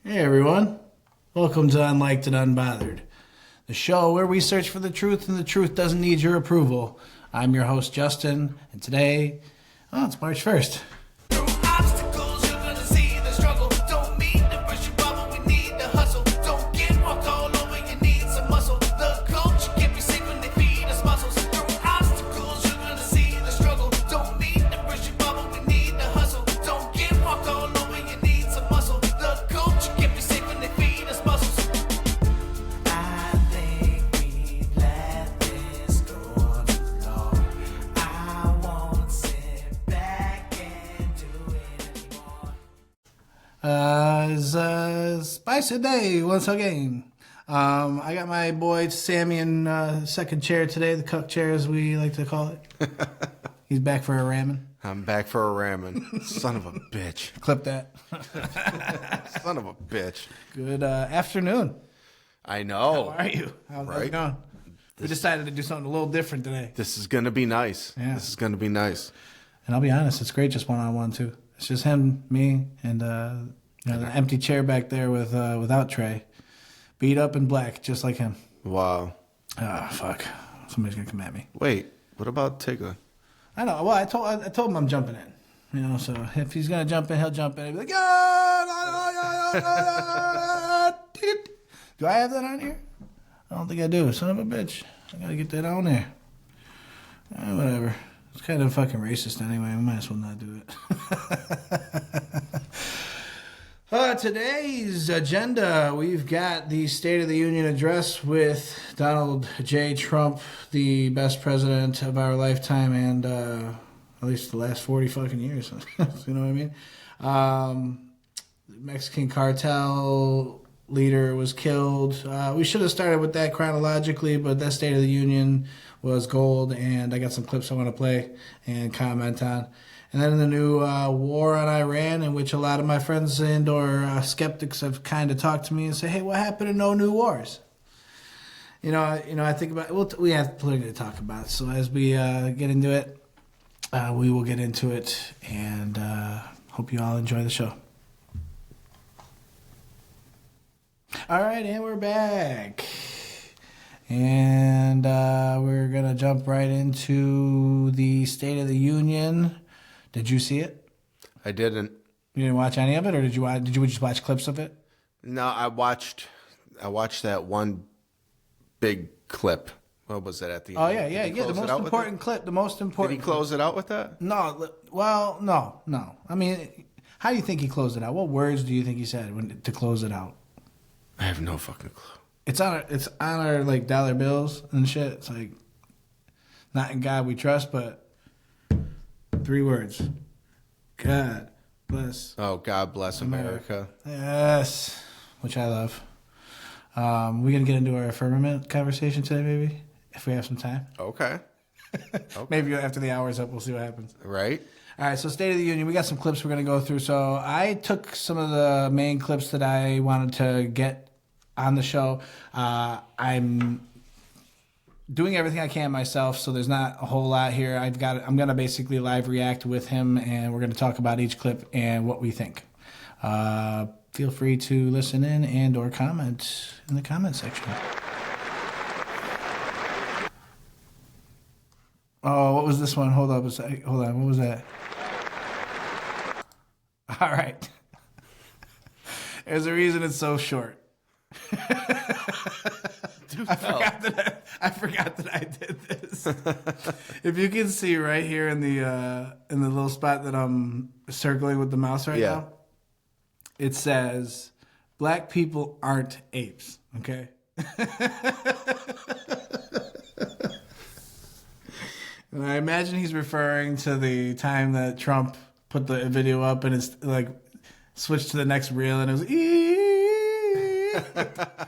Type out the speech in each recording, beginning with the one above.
Hey everyone, welcome to Unliked and Unbothered, the show where we search for the truth and the truth doesn't need your approval. I'm your host Justin, and today, it's March 1st. It's a spicy day once again. I got my boy Sammy in second chair today, the cuck chair as we like to call it. He's back for a ramen. I'm back for a ramen. Son of a bitch. Clip that. Son of a bitch. Good afternoon. I know. How are you? How's it going? We decided to do something a little different today. This is going to be nice. Yeah. This is going to be nice. And I'll be honest, it's great just one-on-one too. It's just him, me, and the empty chair back there without Trey. Beat up and black, just like him. Wow. Oh, fuck. Somebody's going to come at me. Wait, what about TiGGa? I know. Well, I told him I'm jumping in. You know, so if he's going to jump in, he'll jump in. He'll be like, do I have that on here? I don't think I do. Son of a bitch. I got to get that on there. Whatever. It's kind of fucking racist anyway. We might as well not do it. Today's agenda, we've got the State of the Union address with Donald J. Trump, the best president of our lifetime and at least the last 40 fucking years. You know what I mean? The Mexican cartel leader was killed. We should have started with that chronologically, but that State of the Union was gold, and I got some clips I want to play and comment on. And then the new war on Iran, in which a lot of my friends and or skeptics have kind of talked to me and say, hey, what happened to no new wars? I think about we have plenty to talk about. So as we get into it, we will get into it, and hope you all enjoy the show. All right, and we're back. And we're going to jump right into the State of the Union. Did you see it? I didn't. You didn't watch any of it, or did you just watch clips of it? No, I watched that one big clip. What was it at the end? Oh, yeah. The most important clip. The most important. Did he close it out with that? No. Well, no. I mean, how do you think he closed it out? What words do you think he said to close it out? I have no fucking clue. It's on our like dollar bills and shit. It's like, not in God we trust, but 3 words. God bless. Oh, God bless America. Yes, which I love. We're going to get into our firmament conversation today, maybe, if we have some time. Okay. Maybe after the hour's up, we'll see what happens. Right. All right, so State of the Union, we got some clips we're going to go through. So I took some of the main clips that I wanted to get on the show. I'm doing everything I can myself, so there's not a whole lot here. I'm going to basically live react with him, and we're going to talk about each clip and what we think. Feel free to listen in and or comment in the comment section. Oh, what was this one? Hold on. What was that? All right. There's a reason it's so short. I forgot that I did this. If you can see right here in the little spot that I'm circling with the mouse right now, it says, "Black people aren't apes." Okay. And I imagine he's referring to the time that Trump put the video up and it's like switched to the next reel and it was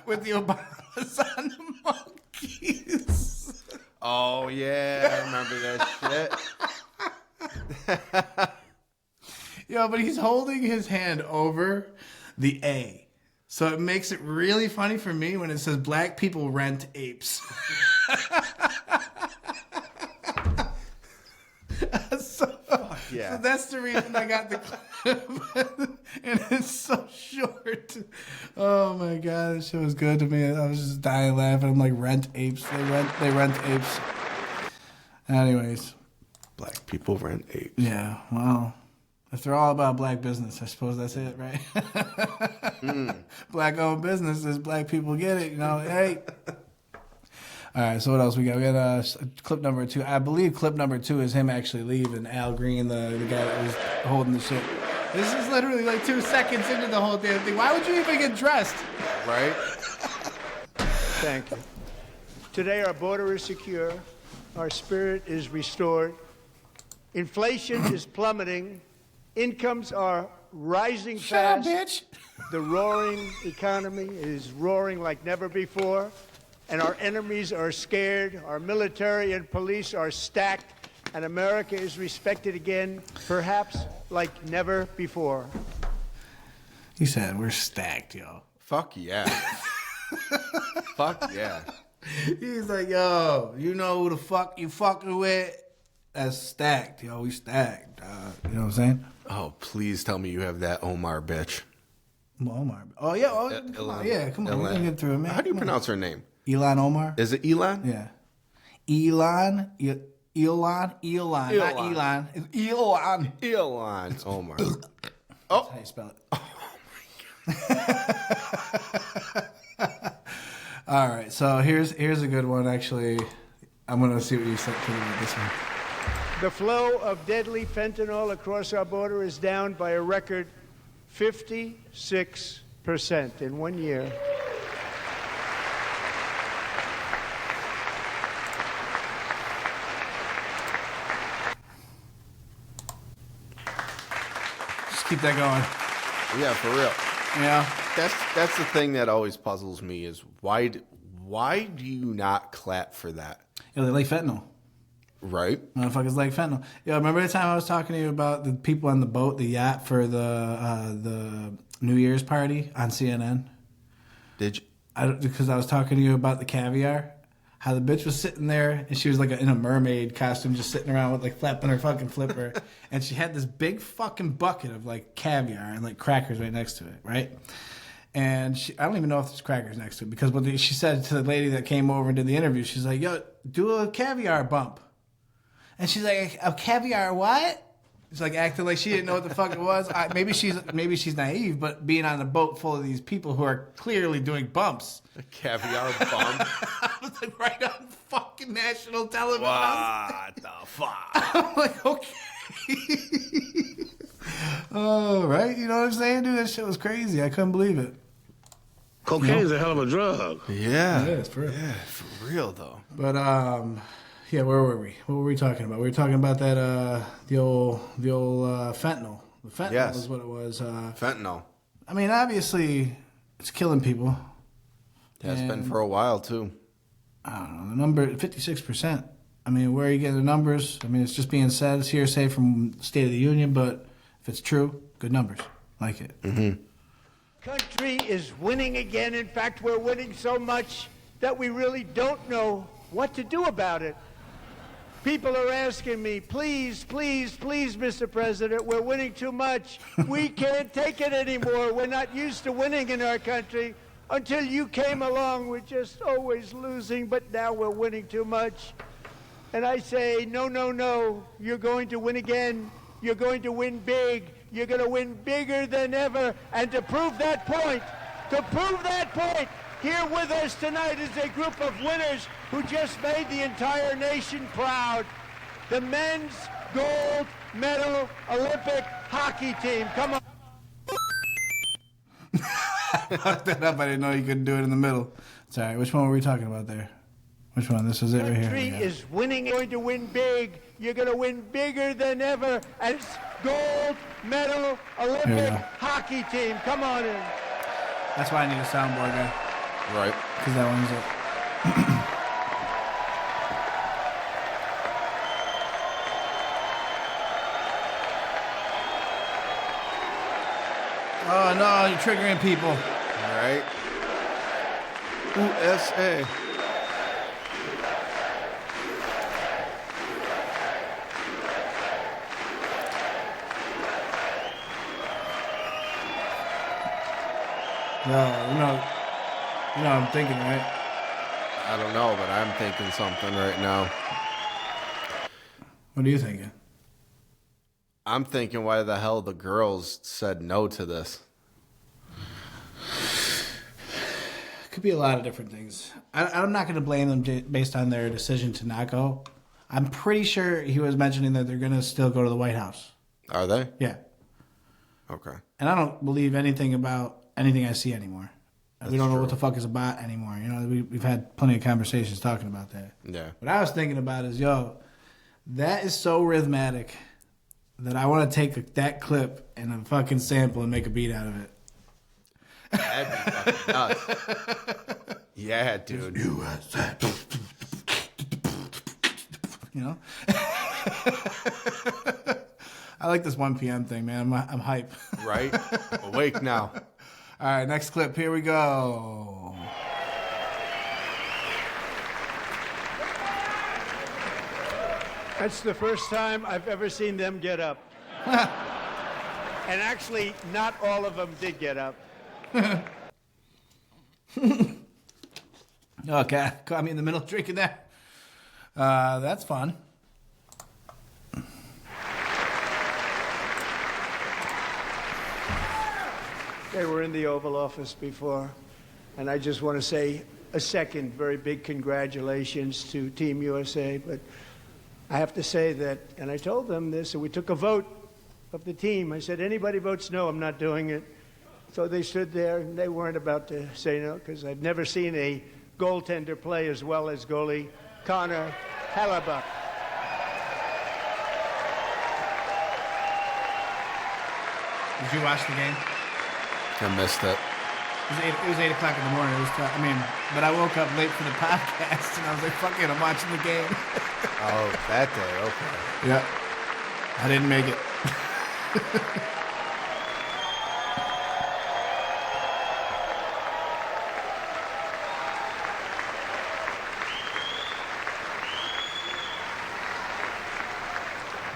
with the Obamas on the monkeys. Oh, yeah. I remember that shit. Yo, but he's holding his hand over the A. So it makes it really funny for me when it says black people rent apes. Yeah. So that's the reason I got the clip. And it's so short. Oh my God, this shit was good to me. I was just dying laughing. I'm like, rent apes. They rent apes. Anyways. Black people rent apes. Yeah, well, if they're all about black business, I suppose that's it, right? Black-owned businesses, black people get it, you know, hey. All right, so what else we got? We got clip number 2. I believe clip number 2 is him actually leaving. Al Green, the guy that was holding the shit. This is literally like 2 seconds into the whole damn thing. Why would you even get dressed? Right? Thank you. Today our border is secure. Our spirit is restored. Inflation is plummeting. Incomes are rising Shut up, fast. bitch. The roaring economy is roaring like never before. And our enemies are scared. Our military and police are stacked. And America is respected again, perhaps like never before. He said, we're stacked, yo. Fuck yeah. Fuck yeah. He's like, yo, you know who the fuck you fucking with? That's stacked, yo. We stacked. You know what I'm saying? Oh, please tell me you have that Omar bitch. Omar. Oh, yeah. Oh, come on. Yeah, come on. We can get through it, man. How do you pronounce her name? Elon Omar? Is it Elon? Yeah. Elon. Not Elon. It's Elon. Elon Omar. That's how you spell it. Oh, my God. All right. So here's a good one, actually. I'm going to see what you said about this one. The flow of deadly fentanyl across our border is down by a record 56% in 1 year. Just keep that going. Yeah, for real. Yeah. That's the thing that always puzzles me is why do you not clap for that? Yeah, they like fentanyl. Right? Motherfuckers like fentanyl. Yeah, remember the time I was talking to you about the people on the boat, the yacht for the New Year's party on CNN? Did you? Because I was talking to you about the caviar. How the bitch was sitting there and she was like in a mermaid costume, just sitting around with like flapping her fucking flipper, and she had this big fucking bucket of like caviar and like crackers right next to it, right? And I don't even know if there's crackers next to it because what she said to the lady that came over and did the interview, she's like, "Yo, do a caviar bump," and she's like, "A caviar what?" It's like acting like she didn't know what the fuck it was. Maybe she's naive, but being on a boat full of these people who are clearly doing bumps. A caviar bump? I was like, right on fucking national television. What the fuck? I'm like, okay. Oh, right? You know what I'm saying, dude? That shit was crazy. I couldn't believe it. Cocaine's a hell of a drug. Yeah. It is, for real. Yeah, for real though. But, yeah, where were we? What were we talking about? We were talking about that, the old fentanyl. The fentanyl Yes. was what it was. Fentanyl. I mean, obviously, it's killing people. Has been for a while too. I don't know, the number, 56%. I mean, where are you getting the numbers? I mean, it's just being said. It's hearsay from State of the Union, but if it's true, good numbers. Like it. Mm-hmm. Country is winning again. In fact, we're winning so much that we really don't know what to do about it. People are asking me, please, please, please, Mr. President, we're winning too much. We can't take it anymore. We're not used to winning in our country. Until you came along, we're just always losing, but now we're winning too much. And I say, no, no, no, you're going to win again. You're going to win big. You're going to win bigger than ever. And to prove that point, here with us tonight is a group of winners who just made the entire nation proud. The men's gold medal Olympic hockey team. Come on. I fucked that up. I didn't know you could do it in the middle. It's all right. Which one were we talking about there? Which one? This was it right here. Country is winning. You're going to win big. You're going to win bigger than ever. And it's gold medal Olympic hockey team. Come on in. That's why I need a soundboard guy. Right. Because that one's it. Oh no, you're triggering people. All right. USA. You know what I'm thinking, right? I don't know, but I'm thinking something right now. What are you thinking? I'm thinking why the hell the girls said no to this. Could be a lot of different things. I'm not going to blame them based on their decision to not go. I'm pretty sure he was mentioning that they're going to still go to the White House. Are they? Yeah. Okay. And I don't believe anything about anything I see anymore. We don't know what the fuck is a bot anymore. You know, we've had plenty of conversations talking about that. Yeah. What I was thinking about is, that is so rhythmic that I want to take that clip and a fucking sample and make a beat out of it. That'd be fucking nuts. Yeah, dude. USA. You know? I like this 1 p.m. thing, man. I'm hype. Right? Awake now. All right, next clip. Here we go. That's the first time I've ever seen them get up. And actually, not all of them did get up. Okay, caught me in the middle drinking that. That's fun. They were in the Oval Office before, and I just want to say a second very big congratulations to Team USA. But I have to say that, and I told them this, and we took a vote of the team. I said, anybody votes no, I'm not doing it. So they stood there, and they weren't about to say no, because I've never seen a goaltender play as well as goalie Connor Hellebuck. Did you watch the game? I missed it. It was 8 o'clock in the morning. It was but I woke up late for the podcast, and I was like, fuck it, I'm watching the game. Oh, that day, okay. Yeah. I didn't make it.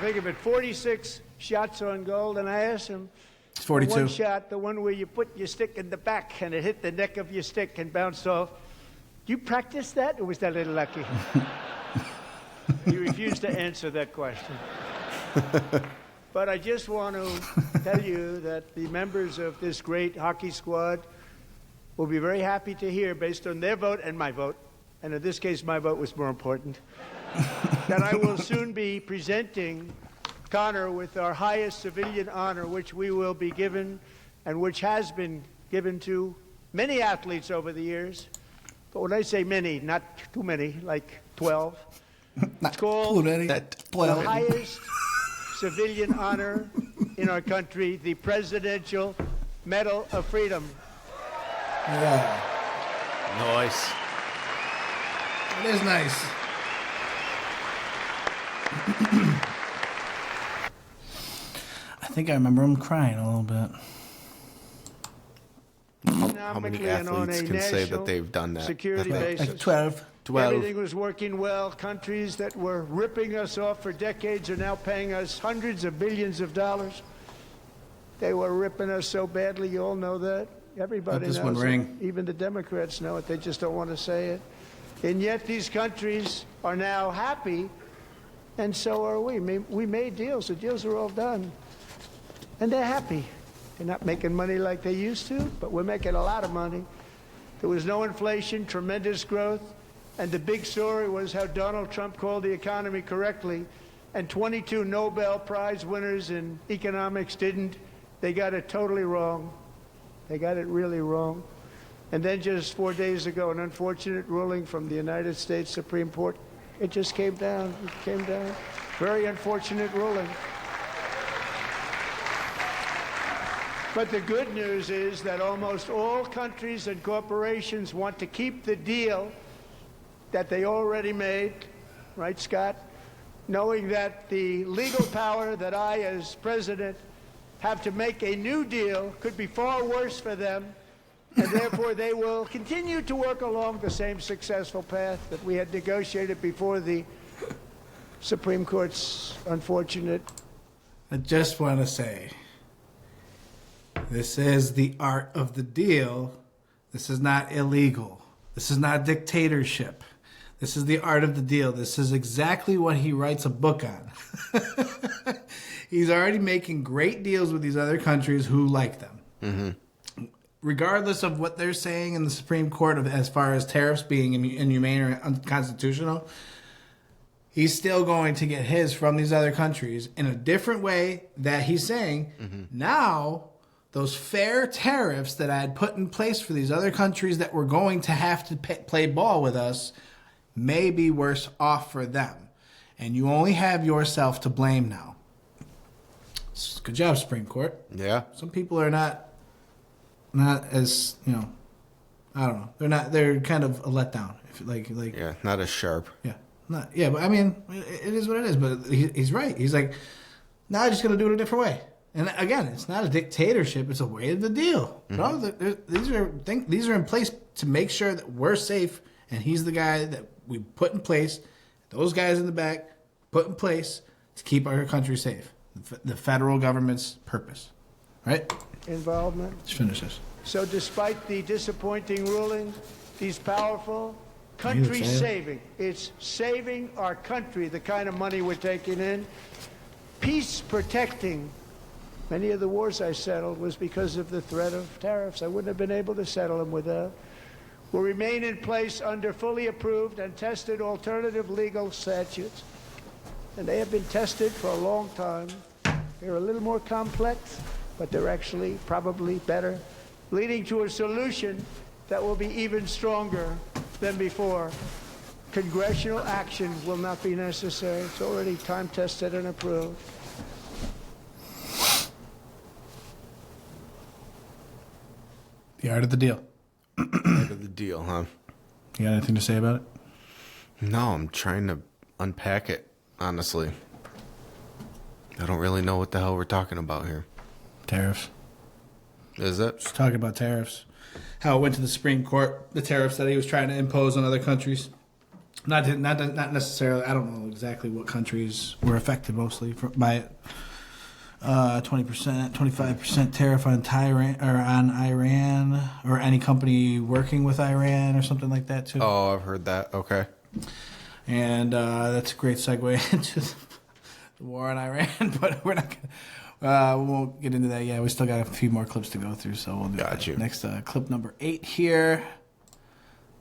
Think of it, 46 shots on goal, and I asked him, It's 42. One shot, the one where you put your stick in the back and it hit the neck of your stick and bounced off. Do you practice that, or was that a little lucky? He refused to answer that question. But I just want to tell you that the members of this great hockey squad will be very happy to hear, based on their vote and my vote, and in this case my vote was more important, that I will soon be presenting Connor with our highest civilian honor, which we will be given and which has been given to many athletes over the years. But when I say many, not too many, like 12. It's called the highest civilian honor in our country, the Presidential Medal of Freedom. Yeah. Nice. It is nice. I think I remember him crying a little bit. How many athletes can say that they've done that? Security basis. Like 12. 12. Everything was working well. Countries that were ripping us off for decades are now paying us hundreds of billions of dollars. They were ripping us so badly, you all know that. Everybody knows one ring. it. Even the Democrats know it. They just don't want to say it. And yet these countries are now happy, and so are we. We made deals. The deals are all done. And they're happy. They're not making money like they used to, but we're making a lot of money. There was no inflation, tremendous growth, and the big story was how Donald Trump called the economy correctly, and 22 Nobel Prize winners in economics didn't. They got it totally wrong. They got it really wrong. And then just 4 days ago, an unfortunate ruling from the United States Supreme Court. It just came down. It came down. Very unfortunate ruling. But the good news is that almost all countries and corporations want to keep the deal that they already made, right, Scott? Knowing that the legal power that I, as president, have to make a new deal could be far worse for them, and therefore they will continue to work along the same successful path that we had negotiated before the Supreme Court's unfortunate. I just want to say, this is the art of the deal, This is not illegal. This is not dictatorship. This is the art of the deal. This is exactly what he writes a book on. He's already making great deals with these other countries who like them. Mm-hmm. Regardless of what they're saying in the Supreme Court of as far as tariffs being inhumane or unconstitutional, he's still going to get his from these other countries in a different way that he's saying. Mm-hmm. Now, those fair tariffs that I had put in place for these other countries that were going to have to play ball with us may be worse off for them. And you only have yourself to blame now. Good job, Supreme Court. Yeah. Some people are not as, I don't know. They're kind of a letdown. Yeah, not as sharp. Yeah. But I mean, it is what it is. But he's right. He's like, now I'm just going to do it a different way. And again, it's not a dictatorship. It's a way of the deal. Mm-hmm. These are in place to make sure that we're safe. And he's the guy that we put in place. Those guys in the back put in place to keep our country safe. The federal government's purpose. Right? Involvement. Let's finish this. So despite the disappointing ruling, he's powerful. Country saving. It's saving our country, the kind of money we're taking in. Peace protecting. Many of the wars I settled was because of the threat of tariffs. I wouldn't have been able to settle them without. Will remain in place under fully approved and tested alternative legal statutes. And they have been tested for a long time. They're a little more complex, but they're actually probably better, leading to a solution that will be even stronger than before. Congressional action will not be necessary. It's already time tested and approved. The art of the deal. Art of the deal, huh? You got anything to say about it? No, I'm trying to unpack it, honestly. I don't really know what the hell we're talking about here. Tariffs. Is it? Just talking about tariffs. How it went to the Supreme Court, the tariffs that he was trying to impose on other countries. Not necessarily, I don't know exactly what countries were affected mostly by it. 20%, 25% tariff on Iran, or any company working with Iran or something like that too. Oh, I've heard that. Okay. And that's a great segue into the war on Iran, but we're not gonna, we won't get into that yet. We still got a few more clips to go through, so we'll do that. You. Next clip number 8 here.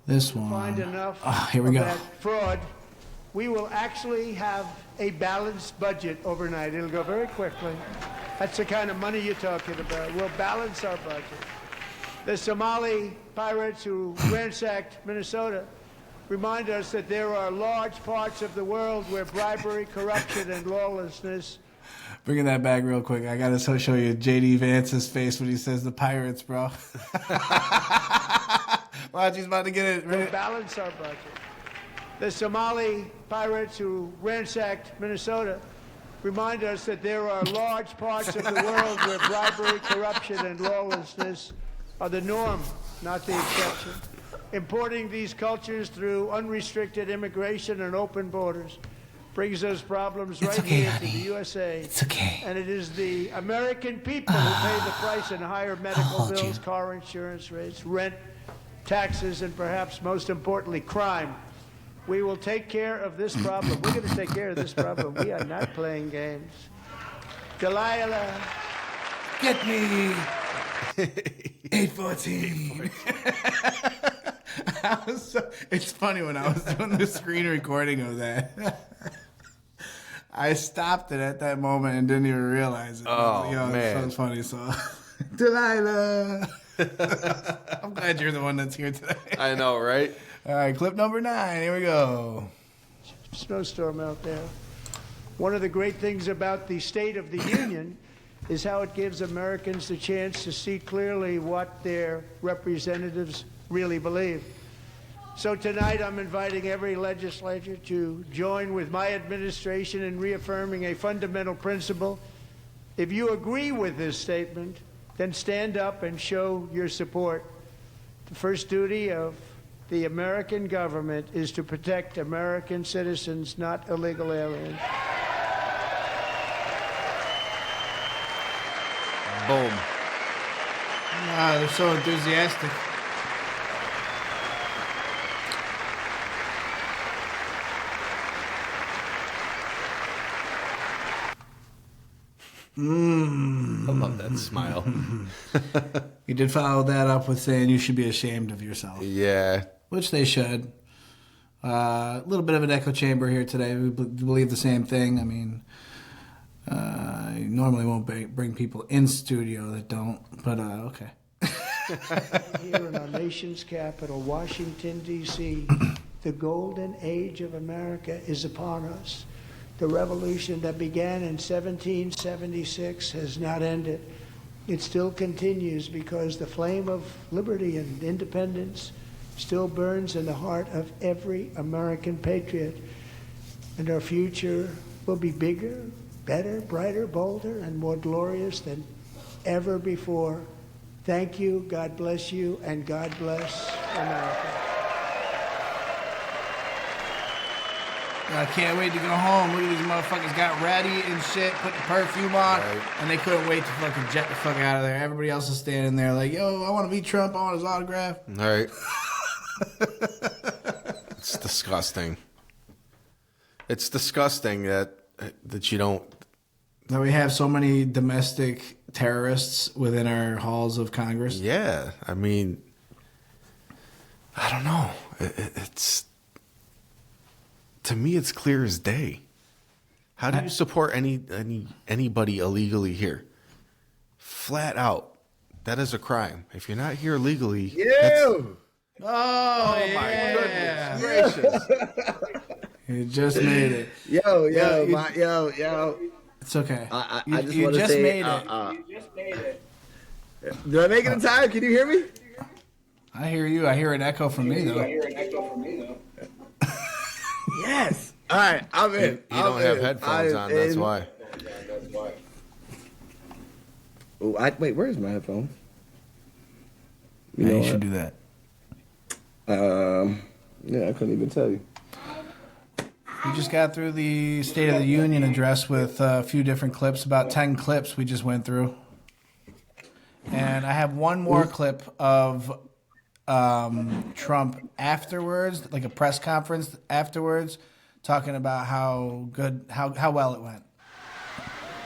This one. Find enough here we go. That fraud. We will actually have a balanced budget overnight. It'll go very quickly. That's the kind of money you're talking about. We'll balance our budget. The Somali pirates who ransacked Minnesota remind us that there are large parts of the world where bribery, corruption, and lawlessness. Bringing that back real quick, I gotta show you J.D. Vance's face when he says the pirates, bro. Watch, he's about to get it. We'll balance our budget. The Somali pirates who ransacked Minnesota remind us that there are large parts of the world where bribery, corruption, and lawlessness are the norm, not the exception. Importing these cultures through unrestricted immigration and open borders brings those problems here to the USA. It's okay. And it is the American people who pay the price in higher medical bills, car insurance rates, rent, taxes, and perhaps most importantly, crime. We will take care of this problem. We're going to take care of this problem. We are not playing games. Delilah. Get me. 814. It's funny, when I was doing the screen recording of that, I stopped it at that moment and didn't even realize it. Oh, man. So it's funny. So, Delilah. I'm glad you're the one that's here today. I know, right? All right, clip number 9. Here we go. Snowstorm out there. One of the great things about the State of the Union is how it gives Americans the chance to see clearly what their representatives really believe. So tonight I'm inviting every legislator to join with my administration in reaffirming a fundamental principle. If you agree with this statement, then stand up and show your support. The first duty of the American government is to protect American citizens, not illegal aliens. Boom. Wow, they're so enthusiastic. I love that smile. He did follow that up with saying you should be ashamed of yourself. Yeah. Which they should. A little bit of an echo chamber here today. We believe the same thing. I mean, you normally won't bring people in studio that don't, but okay. Here in our nation's capital, Washington, D.C., the golden age of America is upon us. The revolution that began in 1776 has not ended. It still continues because the flame of liberty and independence still burns in the heart of every American patriot. And our future will be bigger, better, brighter, bolder, and more glorious than ever before. Thank you, God bless you, and God bless America. I can't wait to go home. Look at these motherfuckers got ready and shit, put the perfume on, and they couldn't wait to fucking jet the fuck out of there. Everybody else is standing there like, yo, I want to meet Trump. I want his autograph. All right. It's disgusting. It's disgusting that you don't. That we have so many domestic terrorists within our halls of Congress. Yeah, I mean, I don't know. It's to me, it's clear as day. How do you support anybody illegally here? Flat out, that is a crime. If you're not here legally, Oh my goodness gracious! You just made it. Yo. It's okay. I just you want to just say, made it. you just made it. Did I make it in time? Can you hear me? I hear you. I hear an echo from me, though. Yes. All right, I'm in. You don't have headphones on. That's why. Oh, wait. Where's my headphone? You should do that. Yeah, I couldn't even tell you. We just got through the State of the Union address with a few different clips, about 10 clips we just went through. And I have one more clip of Trump afterwards, like a press conference afterwards, talking about how well it went.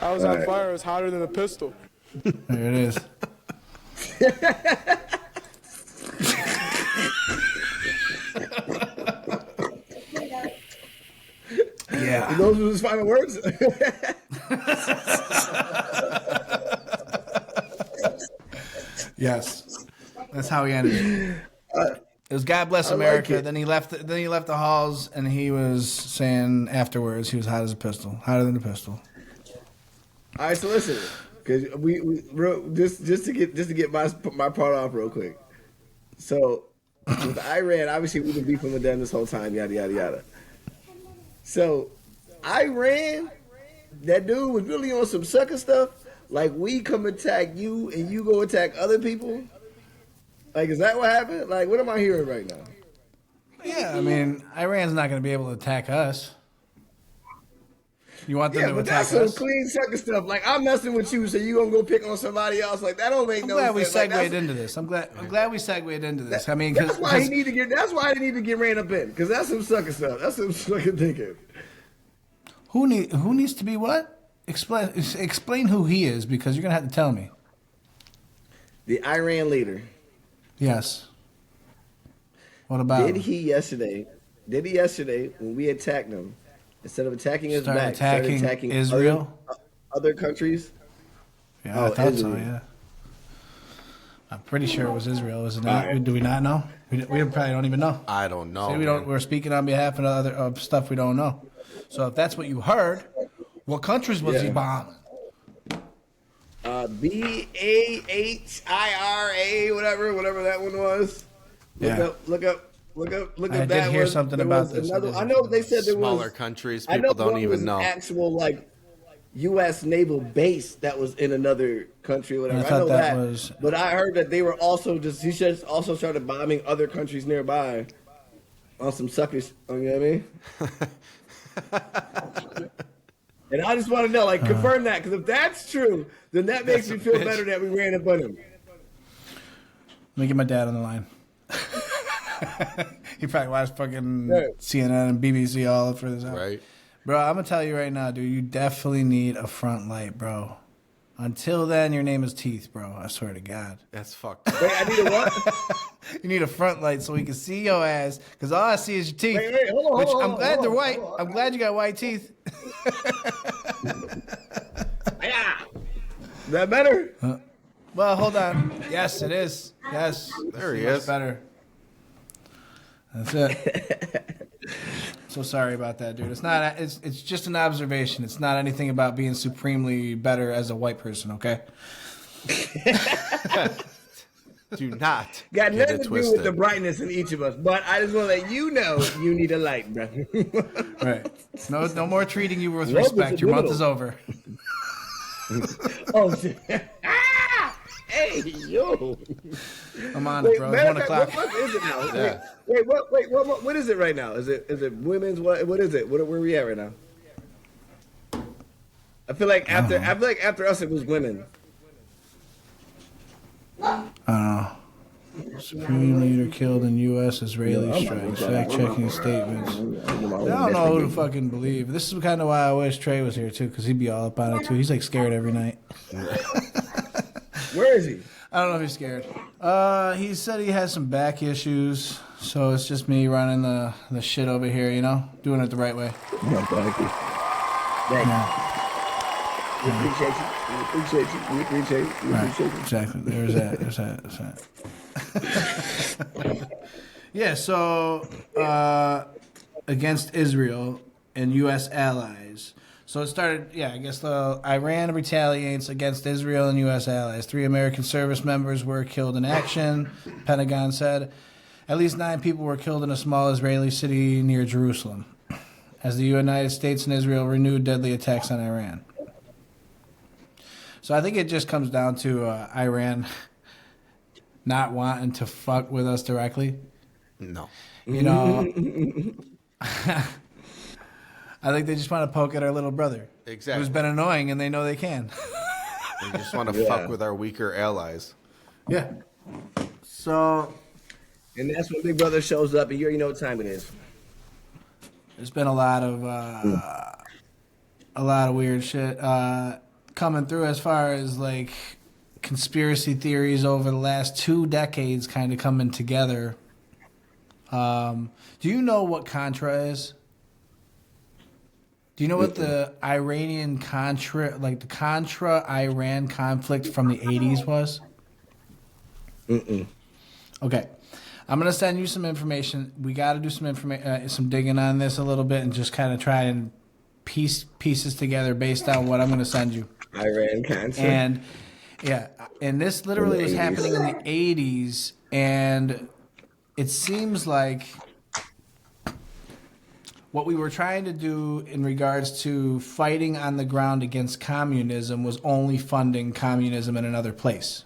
I was on fire. It was hotter than a pistol. There it is. Yeah. Those were his final words? Yes. That's how he ended it. It was God bless America. Like then he left the halls and he was saying afterwards he was hot as a pistol. Hotter than a pistol. All right, so listen, because just to get my part off real quick. So with Iran, obviously we've been beefing with them this whole time, yada yada yada. So Iran, that dude was really on some sucker stuff. Like we come attack you and you go attack other people. Like, is that what happened? Like, what am I hearing right now? Yeah, I mean, Iran's not going to be able to attack us. You want them to attack us? That's some clean sucker stuff. Like, I'm messing with you, so you gonna go pick on somebody else. Like, that don't make no sense. I'm glad we segued into this. I'm glad we segued into this. I mean, that's why they need to get ran up in, because that's some sucker stuff. That's some sucker thinking. Who needs to be what? Explain who he is, because you're gonna have to tell me. The Iran leader. Yes. What about? Did he yesterday when we attacked him, instead of attacking us back, started attacking Israel, other countries? Yeah, I thought Israel. So. Yeah. I'm pretty sure it was Israel, isn't it? Right. Do we not know? We probably don't even know. I don't know. See, we're speaking on behalf of stuff we don't know. So if that's what you heard, what countries was he bombing? BAHIRA, whatever that one was. Look up that one. I did hear something about this. I know they said there was smaller countries. People don't even know. Actual like U.S. naval base that was in another country, or whatever. I know that, was... but I heard that they were also he also started bombing other countries nearby on some suckers. You know what I mean? And I just want to know, confirm that, because if that's true, then that makes me feel better that we ran up on him. Let me get my dad on the line. He probably watched fucking CNN and BBC all for this out. Right. Bro, I'm going to tell you right now, dude, you definitely need a front light, bro. Until then, your name is Teeth, bro. I swear to God. That's fucked. Wait, I need a what? You need a front light so we can see your ass, because all I see is your teeth. Wait, hold on, which hold on, I'm glad hold they're on, white. hold on. I'm glad you got white teeth. Yeah. Is that better? Well, hold on. Yes, it is. Yes. There he Much is. better. That's it. So sorry about that, dude. It's not. It's just an observation. It's not anything about being supremely better as a white person. Okay. Do not Got get nothing it to do twisted. with the brightness in each of us, but I just want to let you know you need a light, bro. Right. No more treating you with Love is respect. Your month is subliminal. over. Oh, shit. Hey, yo. I'm on it, bro. It's 1 o'clock. What is it now? Yeah. Wait, what is it right now? Is it women's? What is it? Where are we at right now? I feel like after us it was women. Supreme leader killed in U.S. Israeli strikes. Fact-checking statements. I don't know who to fucking believe. This is kind of why I wish Trey was here, too, because he'd be all up on it, too. He's, like, scared every night. Where is he? I don't know if he's scared. He said he has some back issues, so it's just me running the shit over here, you know? Doing it the right way. No, thank you. Thank you. We appreciate you. We appreciate you. We appreciate you. We Right, appreciate you. exactly. There's that. Yeah, so against Israel and U.S. allies. So it started, I guess Iran retaliates against Israel and U.S. allies. 3 American service members were killed in action, Pentagon said. At least 9 people were killed in a small Israeli city near Jerusalem, as the United States and Israel renewed deadly attacks on Iran. So I think it just comes down to Iran not wanting to fuck with us directly. No. You know, I think they just want to poke at our little brother. Exactly. Who's been annoying, and they know they can. They just want to fuck with our weaker allies. Yeah. So And that's when Big Brother shows up, and you already know what time it is. there's been a lot of weird shit coming through as far as like conspiracy theories over the last 2 decades kind of coming together. Do you know what Contra is? Do you know what the Contra-Iran conflict from the 80s was? Okay. I'm going to send you some information. We got to do some digging on this a little bit and just kind of try and piece pieces together based on what I'm going to send you. Iran Contra. And this literally was happening in the 80s, and it seems like what we were trying to do in regards to fighting on the ground against communism was only funding communism in another place.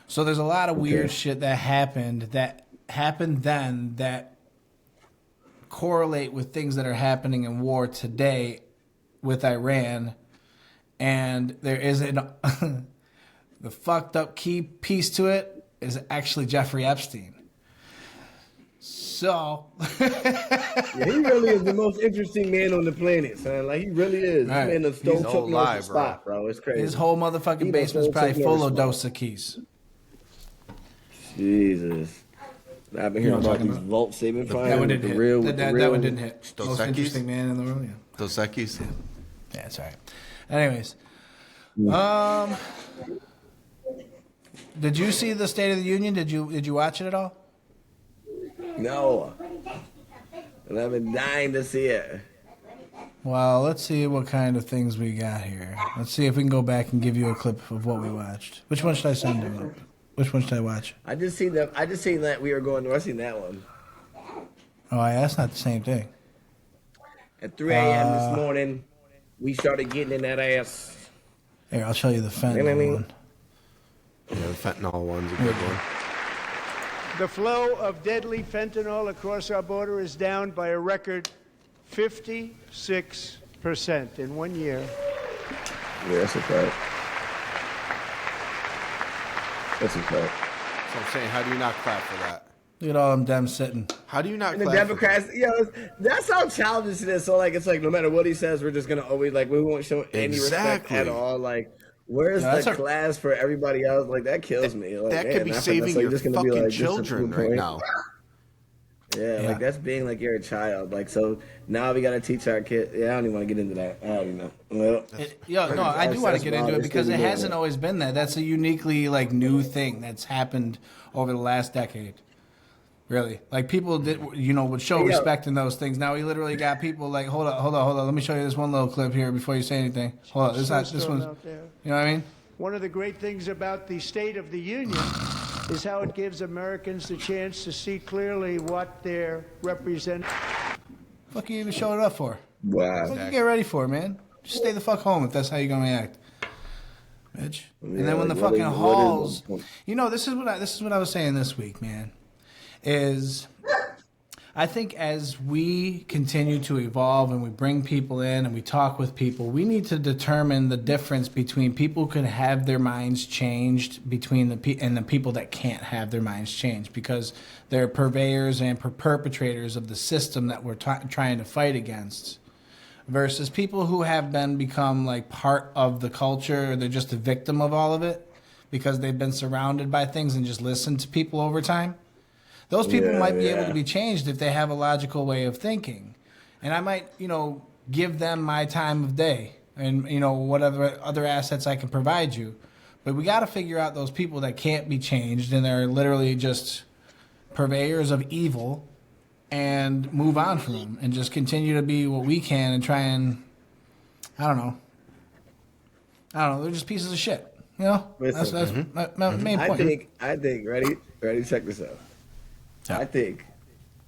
So there's a lot of weird shit that happened then that correlate with things that are happening in war today with Iran. And there is the fucked up key piece to it is actually Jeffrey Epstein. So Yeah, he really is the most interesting man on the planet, son. Like, he really is. Right. Man, the stone He's took all me off the live, spot, bro. It's crazy. his whole motherfucking He basement's was probably so full of smart. Dosa keys. Jesus. I've been hearing about these vaults they've been finding. That one with didn't the hit. real, That one didn't hit. Dos Most Equis? interesting man in the world. Yeah. Dos Equis? Yeah, that's all right. Anyways, did you see the State of the Union? Did you watch it at all? No. And I've been dying to see it. Well, let's see what kind of things we got here. Let's see if we can go back and give you a clip of what we watched. Which one should I send you? Which one should I watch? I just seen that we were going to. I seen that one. Oh, yeah, that's not the same thing. At 3 a.m. this morning, we started getting in that ass. Here, I'll show you the fentanyl one. Yeah, the fentanyl one's a good one. The flow of deadly fentanyl across our border is down by a record 56% in 1 year. Yeah, that's a fact. That's a fact. So I'm saying, how do you not clap for that? Look at all them Dems sitting. How do you not And the clap Democrats, that's how childish it is. So, like, it's like no matter what he says, we're just gonna always, like, we won't show any respect Exactly. at all. Like, Where's Yeah, that's the a- class for everybody else? Like that kills me. Like, That man, could be not for saving necessarily your just gonna be fucking like, just to children prove right point. now. Yeah, Yeah. like that's being like you're a child. Like so now we gotta teach our kid. Yeah, I don't even want to get into that. I don't even know. Well, No, I do want to that's get into wild. it They because still it be doing hasn't that. always been that. That's a uniquely like new thing that's happened over the last decade. Really, like people did, would show Hey, yo. respect in those things. Now we literally got people like, hold on. Let me show you this one little clip here before you say anything. Hold on, this Snowstorm one's, out there. you know what I mean? One of the great things about the State of the Union is how it gives Americans the chance to see clearly what their representatives. Fuck you even showing it up for? Wow. What you get ready for, man? Just stay the fuck home if that's how you're gonna react, bitch. And Yeah, then when like, the what fucking is halls, the point? this is what I was saying this week, man. Is I think as we continue to evolve and we bring people in and we talk with people, we need to determine the difference between people who can have their minds changed between and the people that can't have their minds changed because they're purveyors and perpetrators of the system that we're trying to fight against. Versus people who have become like part of the culture, or they're just a victim of all of it because they've been surrounded by things and just listened to people over time. Those people Yeah, might be able yeah. to be changed if they have a logical way of thinking. And I might, give them my time of day and, whatever other assets I can provide you. But we got to figure out those people that can't be changed and they're literally just purveyors of evil and move on from them and just continue to be what we can and try and, I don't know, they're just pieces of shit. That's Listen, my main point. I think, ready, check this out. Yeah. I think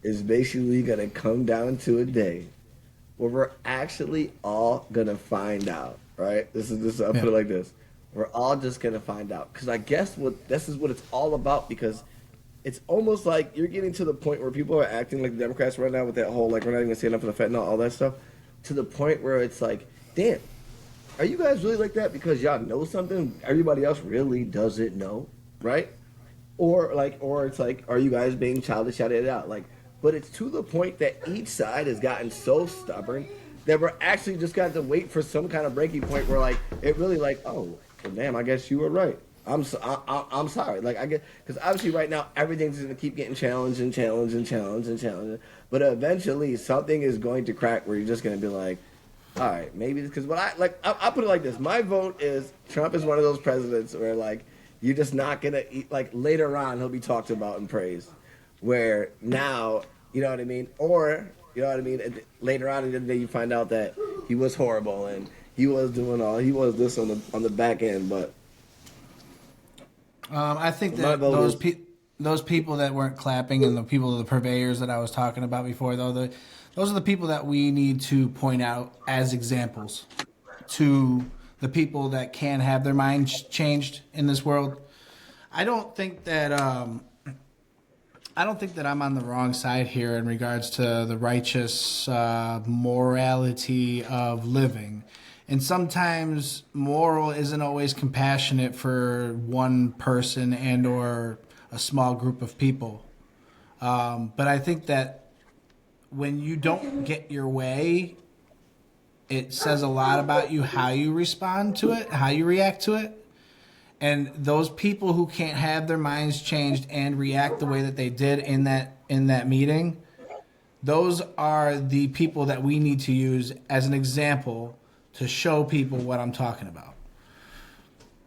it's basically gonna come down to a day where we're actually all gonna find out, right? I'll put it like this. We're all just gonna find out. Because I guess this is what it's all about, because it's almost like you're getting to the point where people are acting like the Democrats right now with that whole, like, we're not even standing up for the fentanyl, all that stuff, to the point where it's like, damn, are you guys really like that because y'all know something everybody else really doesn't know, right? Or it's like, are you guys being childish, yada yada yada? Like, but it's to the point that each side has gotten so stubborn that we're actually just got to wait for some kind of breaking point where, like, it really, like, oh, well, damn, I guess you were right. I'm sorry. Like, I get, because obviously right now everything's going to keep getting challenged and challenged and challenged and challenged. But eventually something is going to crack where you're just going to be like, all right, maybe because I'll put it like this. My vote is Trump is one of those presidents where, like, you're just not gonna eat, like, later on he'll be talked about and praised. Where now, you know what I mean? Or, you know what I mean? Later on in the day you find out that he was horrible and he was this on the back end. But I think My that vote those people that weren't clapping and the people, the purveyors that I was talking about before, those are the people that we need to point out as examples to the people that can have their minds changed in this world. I don't think that I'm on the wrong side here in regards to the righteous morality of living. And sometimes moral isn't always compassionate for one person and or a small group of people. But I think that when you don't get your way, it says a lot about you, how you respond to it, how you react to it. And those people who can't have their minds changed and react the way that they did in that meeting, those are the people that we need to use as an example to show people what I'm talking about.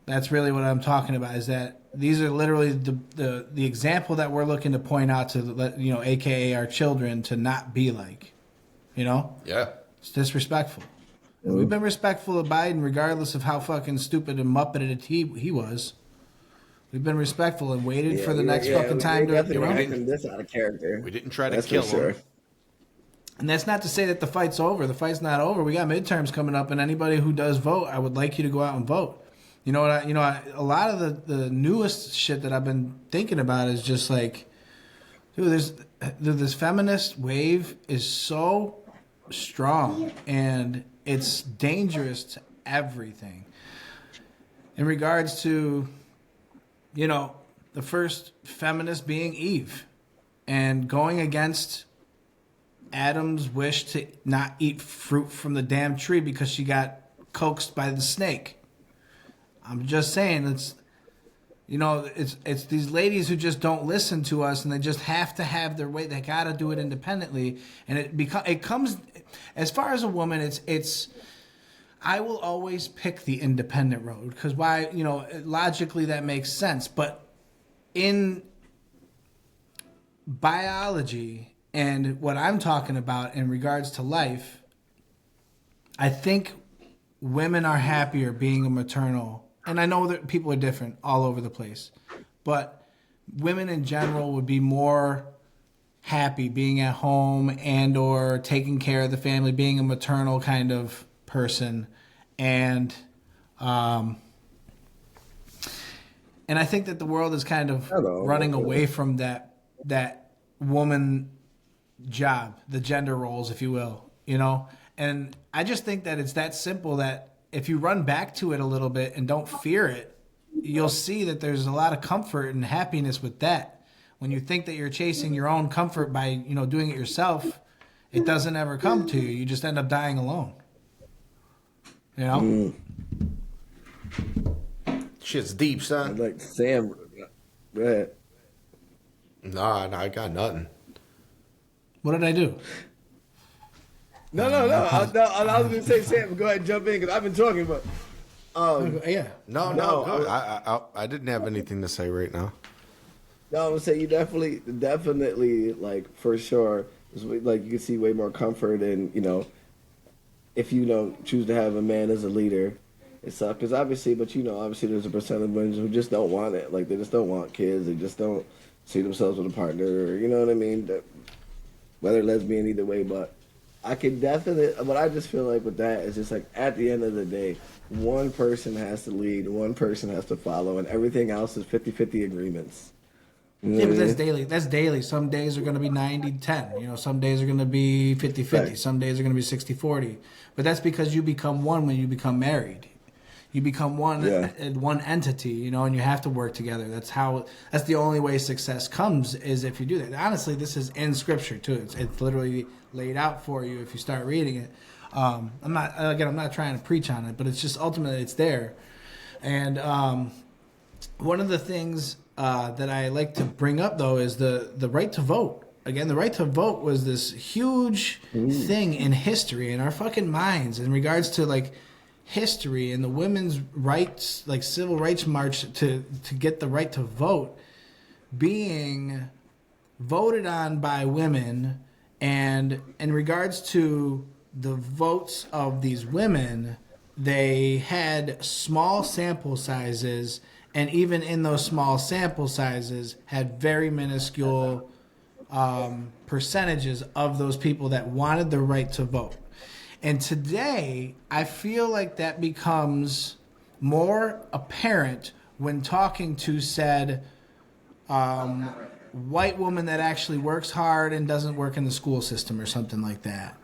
That's really what I'm talking about, is that these are literally the example that we're looking to point out to, AKA our children, to not be like, Yeah. It's disrespectful. And we've been respectful of Biden regardless of how fucking stupid and muppeted he was. We've been respectful and waited for the next fucking time to. Making this out of character. We didn't try to That's kill for sure. him. And that's not to say that the fight's over. The fight's not over. We got midterms coming up, and anybody who does vote, I would like you to go out and vote. You know what? A lot of the newest shit that I've been thinking about is just like, dude, this feminist wave is so strong, and it's dangerous to everything. In regards to, the first feminist being Eve, and going against Adam's wish to not eat fruit from the damn tree because she got coaxed by the snake. I'm just saying it's these ladies who just don't listen to us, and they just have to have their way. They got to do it independently, and it comes as far as a woman. It's I will always pick the independent road because why logically that makes sense, but in biology and what I'm talking about in regards to life, I think women are happier being a maternal. And I know that people are different all over the place, but women in general would be more happy being at home and or taking care of the family, being a maternal kind of person. And I think that the world is kind of running away from that woman job, the gender roles, if you will, And I just think that it's that simple that if you run back to it a little bit and don't fear it, you'll see that there's a lot of comfort and happiness with that. When you think that you're chasing your own comfort by, doing it yourself, it doesn't ever come to you. You just end up dying alone. Shit's deep, son. Like Sam. Go ahead. Nah, I got nothing. What did I do? No. I was going to say, Sam, go ahead and jump in because I've been talking, but. Yeah. No. Go. I didn't have anything to say right now. No, I'm going to say you definitely, like, for sure, like, you can see way more comfort in, if you don't choose to have a man as a leader. It sucks because obviously there's a percent of women who just don't want it. Like, they just don't want kids. They just don't see themselves with a partner, or, you know what I mean? Whether lesbian, either way, but. I can definitely, but I just feel like with that, it's just like at the end of the day, one person has to lead, one person has to follow, and everything else is 50-50 agreements. Yeah, but that's daily. That's daily. Some days are going to be 90-10. Some days are going to be 50-50. Right. Some days are going to be 60-40. But that's because you become one when you become married. You become one entity, and you have to work together. That's the only way success comes is if you do that. Honestly, this is in Scripture too. It's literally laid out for you if you start reading it. I'm not trying to preach on it, but it's just ultimately it's there. And one of the things that I like to bring up though is the right to vote. Again, the right to vote was this huge thing in history, in our fucking minds, in regards to like history and the women's rights, like civil rights march to get the right to vote being voted on by women. And in regards to the votes of these women, they had small sample sizes, and even in those small sample sizes had very minuscule percentages of those people that wanted the right to vote. And today, I feel like that becomes more apparent when talking to said white woman that actually works hard and doesn't work in the school system or something like that.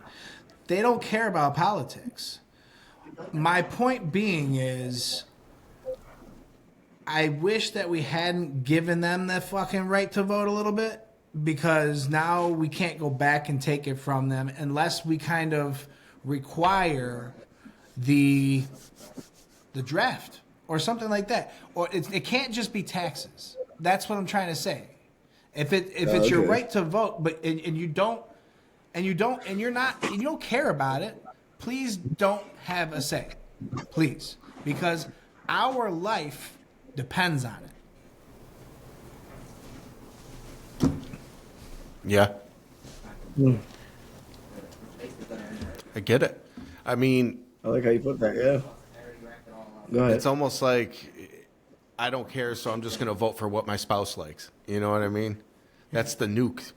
They don't care about politics. My point being is, I wish that we hadn't given them the fucking right to vote a little bit, because now we can't go back and take it from them unless we kind of require the draft or something like that, or it can't just be taxes. That's what I'm trying to say. If it's your right to vote, but and you don't care about it, please don't have a say, please, because our life depends on it. Yeah. I get it. I mean, I like how you put that. Yeah. Go ahead. It's almost like I don't care, so I'm just going to vote for what my spouse likes. You know what I mean? That's the nuke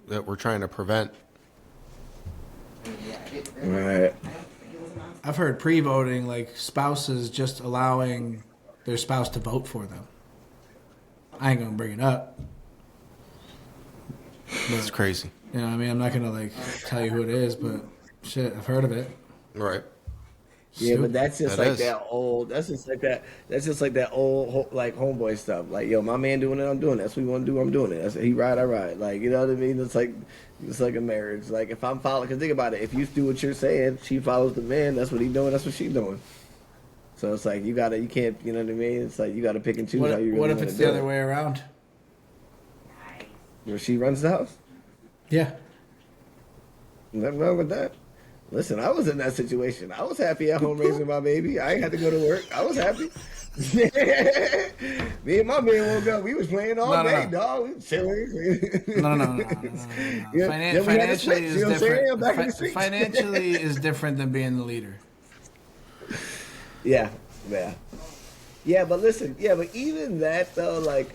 that we're trying to prevent. Right. I've heard pre-voting, like spouses just allowing their spouse to vote for them. I ain't going to bring it up. That's crazy. You know what I mean? I'm not going to like tell you who it is, but shit, I've heard of it. Right. Yeah, but that's just That like is. that old. That's just like that old like homeboy stuff. Like, yo, my man doing it, I'm doing it. That's what you want to do, I'm doing it. That's he ride, I ride. Like, you know what I mean? It's like a marriage. Like, if I'm following, because think about it. If you do what you're saying, she follows the man. That's what he doing. That's what she doing. So it's like you can't, you know what I mean? It's like you gotta pick and choose how you really what if wanna it's do the other it. way around? Where she runs the house? Yeah. Nothing wrong with that. Listen, I was in that situation. I was happy at home raising my baby. I ain't had to go to work. I was happy. Me and my man woke up. We was playing all day, dog. We was chilling. No. Yeah, we had to Financially switch, is you know what I'm saying? different. Back in the streets. Financially is different than being the leader. Yeah. Yeah, but listen, but even that though, like,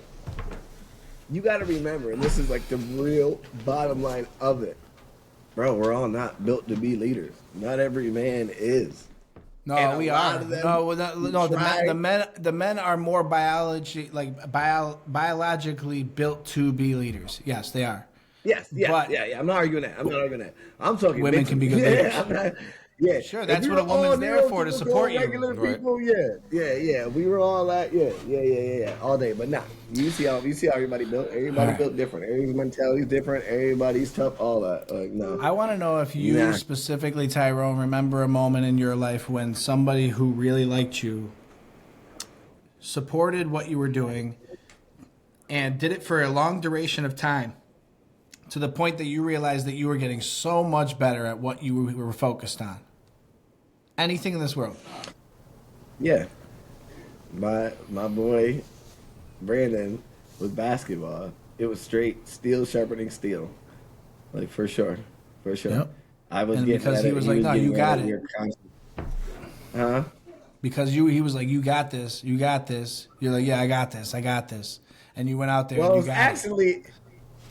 you got to remember, and this is like the real bottom line of it, bro. We're all not built to be leaders. Not every man is. No, And we a lot are. of them No. try. The men are more biologically built to be leaders. Yes, they are. Yes, But- yeah. I'm not arguing that. I'm talking Women can be good mentally. leaders. I'm not, yeah, Sure, If that's we what a were all woman's there for, to neurotypical support you. Regular Right. people, yeah. We were all that, yeah, all day. But nah, you see how everybody built. Everybody Right. built different. Everybody's mentality's different. Everybody's tough. All that. Like no. I want to know if you Nah. specifically, Tyrone, remember a moment in your life when somebody who really liked you supported what you were doing and did it for a long duration of time to the point that you realized that you were getting so much better at what you were focused on. Anything in this world. Yeah. My boy Brandon was basketball. It was straight steel sharpening steel. Like for sure. Yep. I was And getting because at he it, was like, no, getting you at got it. it. You're constant. Huh? Because he was like, you got this, you got this. You're like, yeah, I got this. And you went out there Well, and it you was got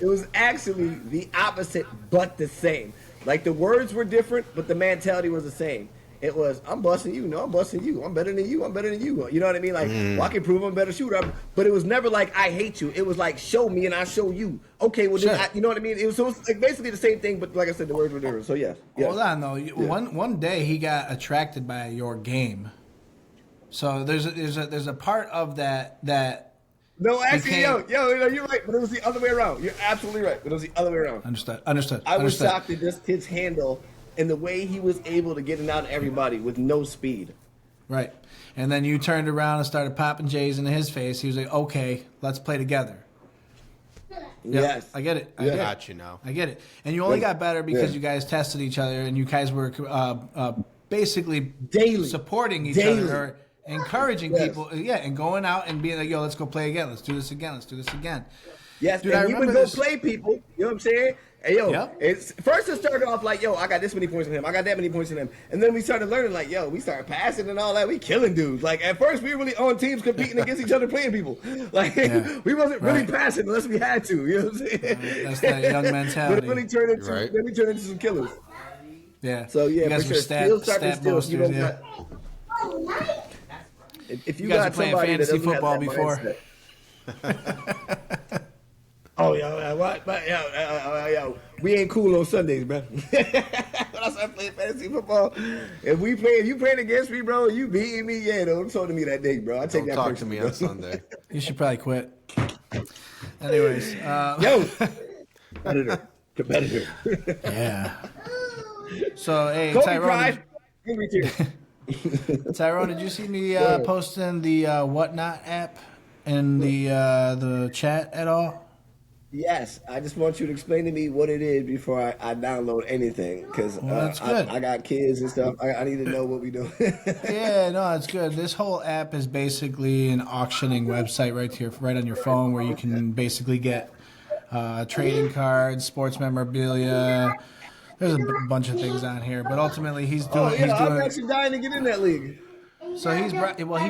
it was actually the opposite, but the same. Like the words were different, but the mentality was the same. It was, I'm busting you. No, I'm busting you. I'm better than you. I'm better than you. You know what I mean? Like, well, I can prove I'm a better shooter. But it was never like, I hate you. It was like, show me and I show you. Okay, well, Sure. then you know what I mean? It was like basically the same thing, but like I said, the words were different. So, yes. Hold on, though. One day he got attracted by your game. So there's a part of that No, actually, became- you're right. But it was the other way around. You're absolutely right. But it was the other way around. Understood. I was shocked at this kid's handle and the way he was able to get it out of everybody with no speed. Right. And then you turned around and started popping J's into his face. He was like, okay, let's play together. Yes. I get it. Yeah. I Got you now. get it. And you only got better because Yeah. you guys tested each other and you guys were basically Daily. supporting each Daily. other, or encouraging Yes. people. Yeah, and going out and being like, yo, let's go play again. Let's do this again. Yes, Dude, I and he would remember go this. play people. You know what I'm saying? Hey, yo, Yep. first it started off like, yo, I got this many points on him. I got that many points on him. And then we started learning, like, yo, we started passing and all that. We killing dudes. Like, at first, we were really on teams competing against each other, playing people. Like, Yeah. we wasn't really Right. passing unless we had to. You know what I'm saying? That's that young mentality. But it really turned into, Right. then we turned into some killers. Yeah. So, yeah, you guys for were sure. Steel stat sharpens steel. boasters, You know, yeah. if you You guys got were playing somebody that fantasy doesn't have football that before. mindset- Oh, yeah, what? But, yo, we ain't cool on Sundays, bro. When I started playing fantasy football, if you playing against me, bro, you beating me, yeah, don't talk to me that day, bro. I take Don't that talk to personally, me bro. on Sunday. You should probably quit. Anyways. Yo, competitor. Yeah. So, hey, Kobe Tyrone. cried. Angry tears. Tyrone, did you see me ahead. posting the Whatnot app in the chat at all? Yes, I just want you to explain to me what it is before I download anything, because that's good. I got kids and stuff. I need to know what we doing. Yeah, no, it's good. This whole app is basically an auctioning website right on your phone, where you can basically get trading cards, sports memorabilia. There's a bunch of things on here, but ultimately he's doing. I'm actually dying to get in that league. So he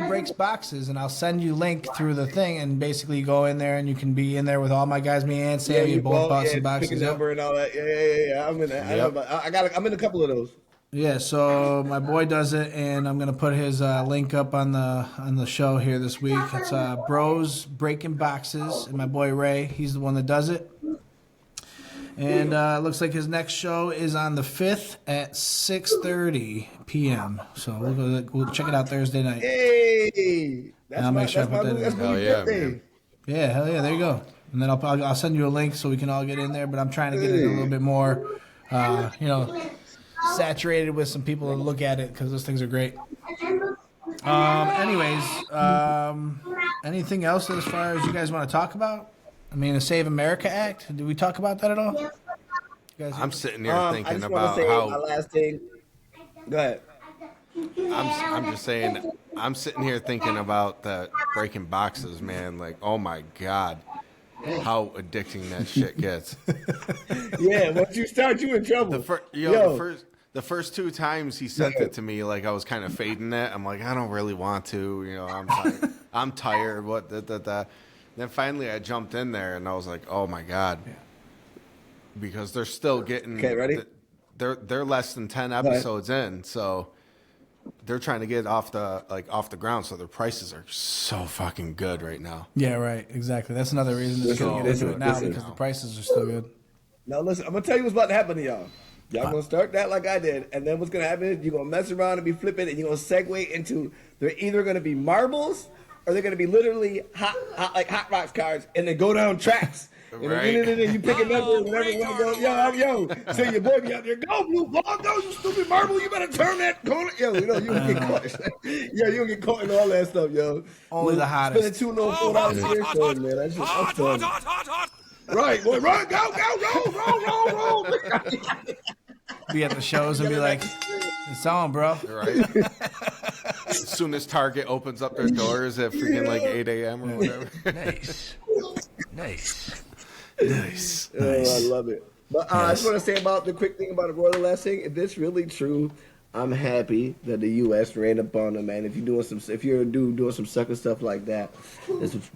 breaks boxes, and I'll send you link through the thing, and basically you go in there and you can be in there with all my guys, me and Sammy, both busting boxes. Pick a Yep. number and all that. Yeah. I'm in that. I'm in a couple of those. Yeah, so my boy does it, and I'm gonna put his link up on the show here this week. It's Bros Breaking Boxes, and my boy Ray, he's the one that does it. And it looks like his next show is on the 5th at 6:30 p.m. So we'll check it out Thursday night. Hey, I'll make sure I put that in. that's my Hell yeah, birthday. man. Yeah, hell yeah, there you go. And then I'll send you a link so we can all get in there. But I'm trying to get it a little bit more, saturated with some people to look at it, because those things are great. Anything else as far as you guys want to talk about? I mean, the Save America Act. Did we talk about that at all? You guys I'm sitting here I thinking just want about to say my how last thing. Go ahead. I'm just saying. I'm sitting here thinking about that breaking boxes, man. Like, oh my god, how addicting that shit gets. Yeah, once you start, you in trouble. The first two times he sent it to me, like I was kind of fading it. I'm like, I don't really want to, I'm tired. I'm tired. What? Then finally, I jumped in there, and I was like, oh my god, because they're still getting. Okay, ready? They're less than 10 episodes in, so they're trying to get off the ground. So their prices are so fucking good right now. Yeah, right. Exactly. That's another reason to get into it now because the prices are still good. Now listen, I'm gonna tell you what's about to happen to y'all. Y'all gonna start that like I did, and then what's gonna happen is you're gonna mess around and be flipping, and you're gonna segue into they're either gonna be marbles or they're gonna be literally hot rocks cards, and they go down tracks. And Right. you pick a number, and whatever you want to go. Yo. So your boy be out there, go blue ball, go you stupid marble, you better turn that corner. Yo, you don't get caught. Yo, you don't get caught in all that stuff, yo. Only the hottest. Spending $204 a year for it, man. That's just fun. Right, boy, run, go, roll. Be at the shows and be like, it's on, bro. Right. As soon as Target opens up their doors at freaking like 8 a.m. or whatever. Nice. Oh, I love it. But I just want to say about the quick thing about the Royal last thing. If this really true, I'm happy that the U.S. ran up on them, man. If you're a dude doing some sucker stuff like that, that's what you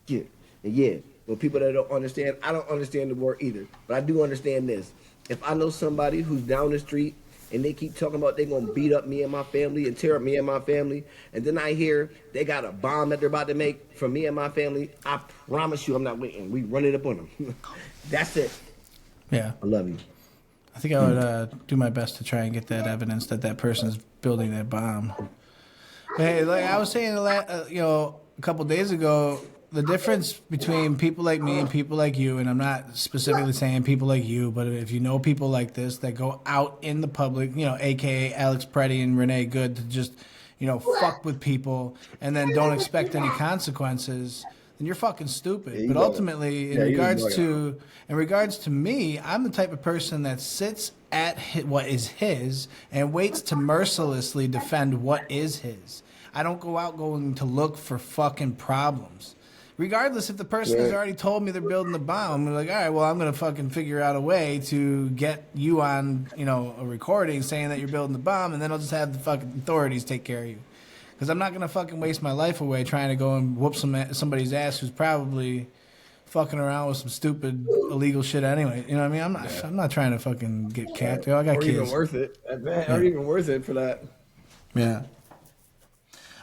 get. And yeah, well, people that don't understand, I don't understand the war either, but I do understand this. If I know somebody who's down the street and they keep talking about they're going to beat up me and my family and tear up me and my family, and then I hear they got a bomb that they're about to make for me and my family, I promise you I'm not waiting. We run it up on them. That's it. Yeah. I love you. I think I would do my best to try and get that evidence that person's building that bomb. But hey, like I was saying, a couple days ago, the difference between people like me and people like you, and I'm not specifically saying people like you, but if you know people like this that go out in the public, a.k.a. Alex Preddy and Renee Good, to just, fuck with people and then don't expect any consequences, then you're fucking stupid. But ultimately, in regards to me, I'm the type of person that sits at what is his and waits to mercilessly defend what is his. I don't go out going to look for fucking problems. Regardless if the person has already told me they're building the bomb, I'm like, all right, well, I'm going to fucking figure out a way to get you on, a recording saying that you're building the bomb, and then I'll just have the fucking authorities take care of you. Because I'm not going to fucking waste my life away trying to go and whoop somebody's ass who's probably fucking around with some stupid illegal shit anyway. You know what I mean? I'm not trying to fucking get capped. I got kids. Even worth it. Or even worth it for that. Yeah.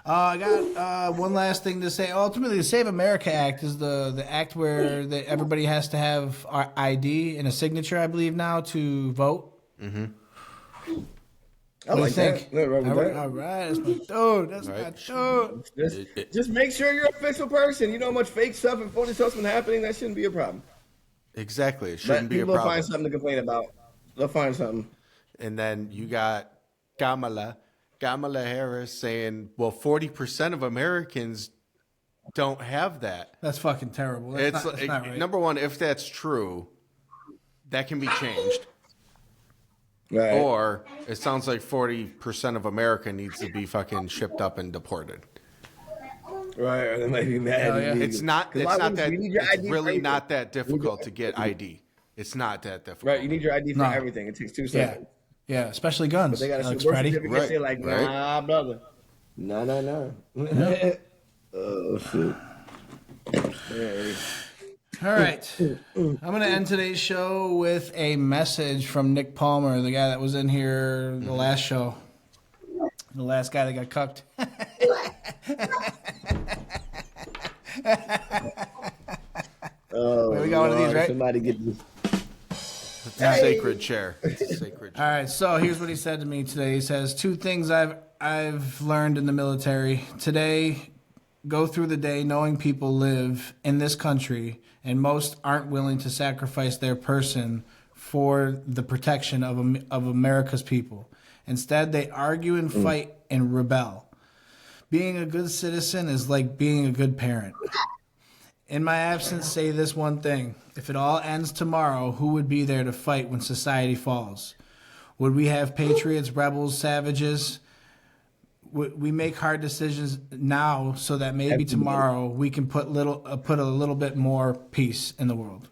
I got one last thing to say. Ultimately, the Save America Act is the act where everybody has to have our ID and a signature, I believe, now to vote. Mm-hmm. I like that. All right, that's my dude. That's my dude. Just make sure you're an official person. You know how much fake stuff and phony stuff's been happening? That shouldn't be a problem. Exactly. It shouldn't be a problem. People will find something to complain about. They'll find something. And then you got Kamala Harris saying, well, 40% of Americans don't have that. That's fucking terrible. That's not right. Number one, if that's true, that can be changed. Right. Or it sounds like 40% of America needs to be fucking shipped up and deported. Right, or they might be mad. Yeah. It's really not that difficult to get ID. It's not that difficult. Right, you need your ID for everything. It takes 2 seconds. Yeah, especially guns. But they got to Alex see birth Preddy. certificates. They're like, nah, brother. No. Oh, shoot. All right. I'm going to end today's show with a message from Nick Palmer, the guy that was in here the last show. The last guy that got cucked. Oh, we got one of these, right? Somebody get this. It's a sacred chair. It's a sacred chair. All right, so here's what he said to me today. He says, 2 things I've learned in the military. Today, go through the day knowing people live in this country and most aren't willing to sacrifice their person for the protection of America's people. Instead, they argue and fight and rebel. Being a good citizen is like being a good parent. In my absence, say this one thing. If it all ends tomorrow, who would be there to fight when society falls? Would we have patriots, rebels, savages? Would we make hard decisions now so that maybe tomorrow we can put a little bit more peace in the world?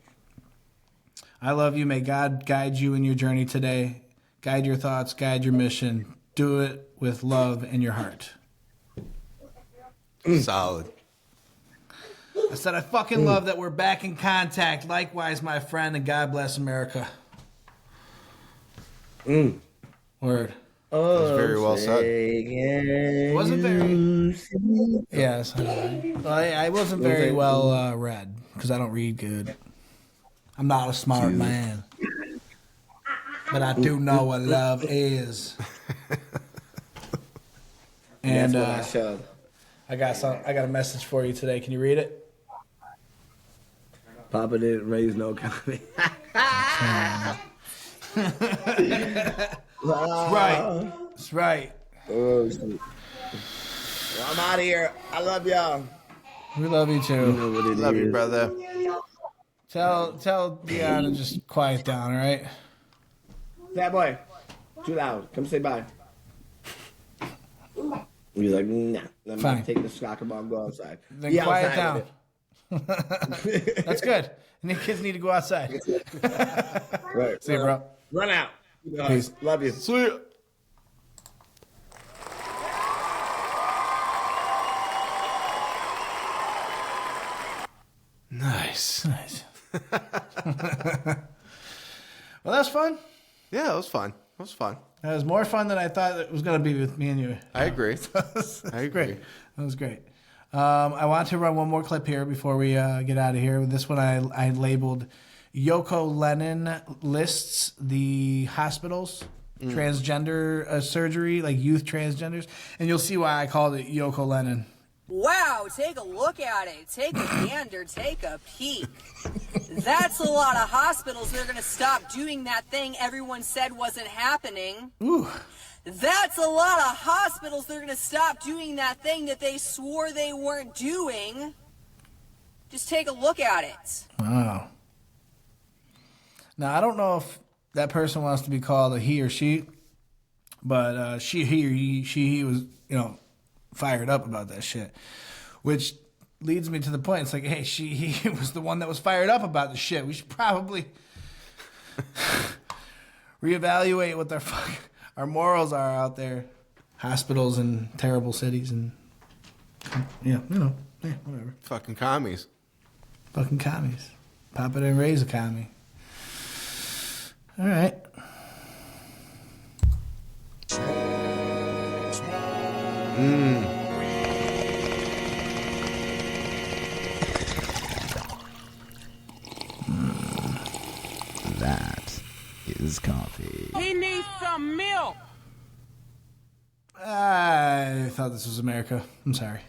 I love you. May God guide you in your journey today. Guide your thoughts, guide your mission. Do it with love in your heart. Solid. I said, I fucking love that we're back in contact. Likewise, my friend, and God bless America. Word. That's very well said. Wasn't very... Yes. Well, I wasn't very well read, because I don't read good. I'm not a smart man. But I do know what love is. And That's what I showed. I got a message for you today. Can you read it? Papa didn't raise no comment. Right. That's right. Oh, shit. Well, I'm out of here. I love y'all. We love you too. You know what it Love is. you, brother. Tell Dion to just quiet down, all right? That boy, too loud. Come say bye. He's like, nah. Let me Fine. take the soccer ball and go outside. Then Be quiet outside down. with That's good. And the kids need to go outside. it. Right. See you, bro. Run out. Peace. Love you. See ya. Nice. Nice. Well, that's fun. Yeah, it was fun. It was fun. That was more fun than I thought it was going to be with me and you. I agree. I agree. Great. That was great. I want to run one more clip here before we get out of here. This one I labeled Yoko Lennon lists the hospitals, transgender surgery, like youth transgenders. And you'll see why I called it Yoko Lennon. Wow, take a look at it. Take a gander, take a peek. That's a lot of hospitals that are going to stop doing that thing everyone said wasn't happening. Ooh. That's a lot of hospitals that are going to stop doing that thing that they swore they weren't doing. Just take a look at it. Wow. Now, I don't know if that person wants to be called a he or she, but he was, fired up about that shit, which leads me to the point. It's like, hey, he was the one that was fired up about the shit. We should probably reevaluate what our morals are out there. Hospitals in terrible cities and whatever. Fucking commies. Fucking commies. Papa didn't raise a commie. All right. That is coffee. He needs some milk. I thought this was America. I'm sorry.